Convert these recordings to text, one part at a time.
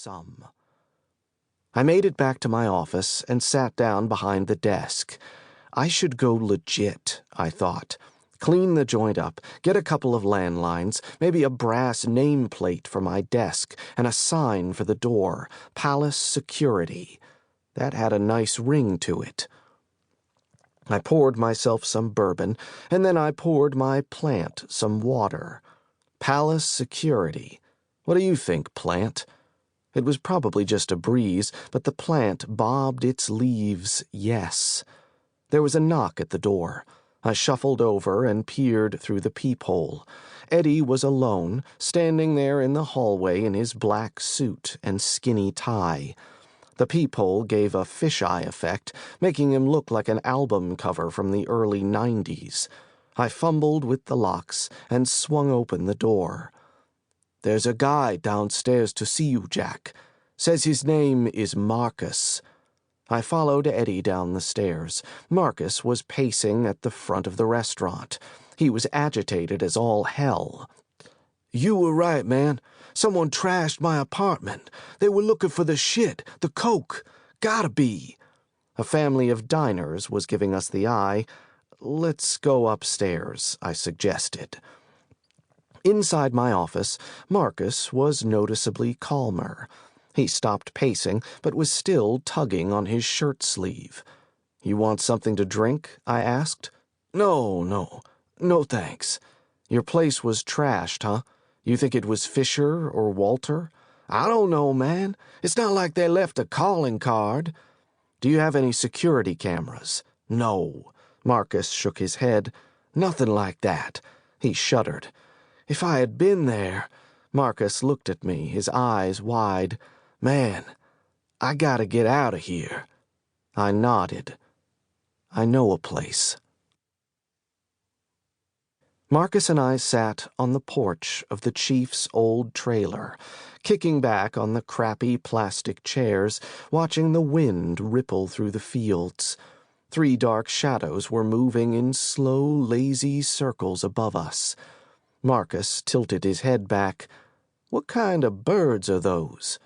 some. I made it back to my office and sat down behind the desk. I should go legit, I thought. Clean the joint up, get a couple of landlines, maybe a brass nameplate for my desk, and a sign for the door, Palace Security. That had a nice ring to it. I poured myself some bourbon, and then I poured my plant some water. Palace Security. What do you think, plant? It was probably just a breeze, but the plant bobbed its leaves, yes. There was a knock at the door. I shuffled over and peered through the peephole. Eddie was alone, standing there in the hallway in his black suit and skinny tie. The peephole gave a fisheye effect, making him look like an album cover from the early 90s. I fumbled with the locks and swung open the door. "There's a guy downstairs to see you, Jack. Says his name is Marcus." I followed Eddie down the stairs. Marcus was pacing at the front of the restaurant. He was agitated as all hell. "You were right, man. Someone trashed my apartment. They were looking for the shit, the coke. Gotta be." A family of diners was giving us the eye. "Let's go upstairs," I suggested. Inside my office, Marcus was noticeably calmer. He stopped pacing, but was still tugging on his shirt sleeve. "You want something to drink?" I asked. No, thanks." "Your place was trashed, huh? You think it was Fisher or Walter?" "I don't know, man. It's not like they left a calling card." "Do you have any security cameras?" "No." Marcus shook his head. "Nothing like that." He shuddered. "If I had been there..." Marcus looked at me, his eyes wide. "Man, I gotta get out of here." I nodded. "I know a place." Marcus and I sat on the porch of the chief's old trailer, kicking back on the crappy plastic chairs, watching the wind ripple through the fields. 3 dark shadows were moving in slow, lazy circles above us. Marcus tilted his head back. "What kind of birds are those?"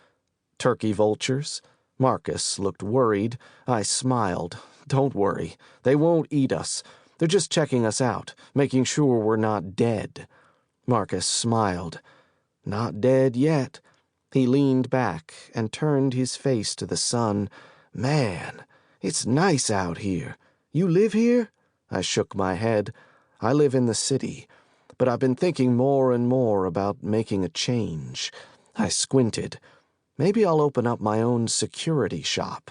"Turkey vultures." Marcus looked worried. I smiled. "Don't worry. They won't eat us. They're just checking us out, making sure we're not dead." Marcus smiled. "Not dead yet." He leaned back and turned his face to the sun. "Man, it's nice out here. You live here?" I shook my head. "I live in the city, but I've been thinking more and more about making a change." I squinted. "Maybe I'll open up my own security shop."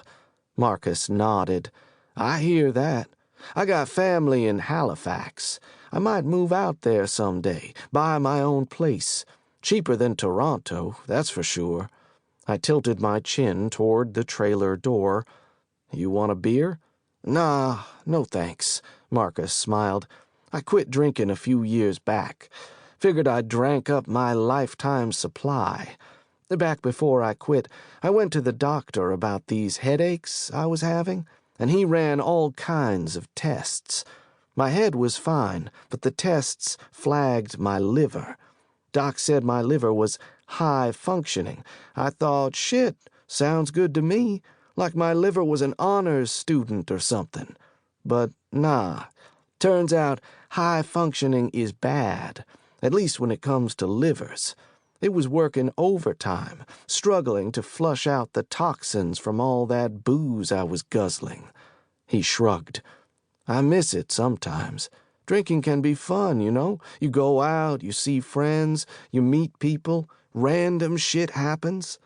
Marcus nodded. "I hear that. I got family in Halifax. I might move out there someday, buy my own place. Cheaper than Toronto, that's for sure." I tilted my chin toward the trailer door. "You want a beer?" "Nah, no thanks." Marcus smiled. "I quit drinking a few years back. Figured I'd drank up my lifetime supply. Back before I quit, I went to the doctor about these headaches I was having, and he ran all kinds of tests. My head was fine, but the tests flagged my liver. Doc said my liver was high functioning. I thought, shit, sounds good to me, like my liver was an honors student or something. But nah, turns out high functioning is bad, at least when it comes to livers. It was working overtime, struggling to flush out the toxins from all that booze I was guzzling." He shrugged. "I miss it sometimes. Drinking can be fun, you know? You go out, you see friends, you meet people, random shit happens.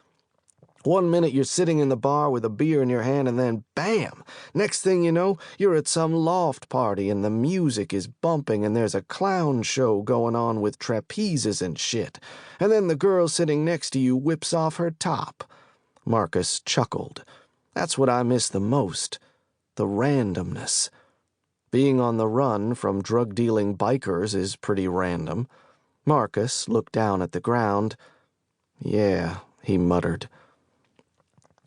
One minute you're sitting in the bar with a beer in your hand, and then bam! Next thing you know, you're at some loft party and the music is bumping and there's a clown show going on with trapezes and shit. And then the girl sitting next to you whips off her top." Marcus chuckled. "That's what I miss the most. The randomness. Being on the run from drug-dealing bikers is pretty random." Marcus looked down at the ground. "Yeah," he muttered.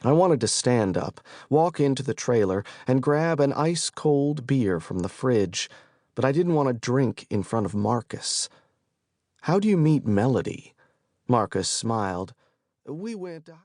I wanted to stand up, walk into the trailer, and grab an ice-cold beer from the fridge, but I didn't want to drink in front of Marcus. "How do you meet Melody?" Marcus smiled. "We went..."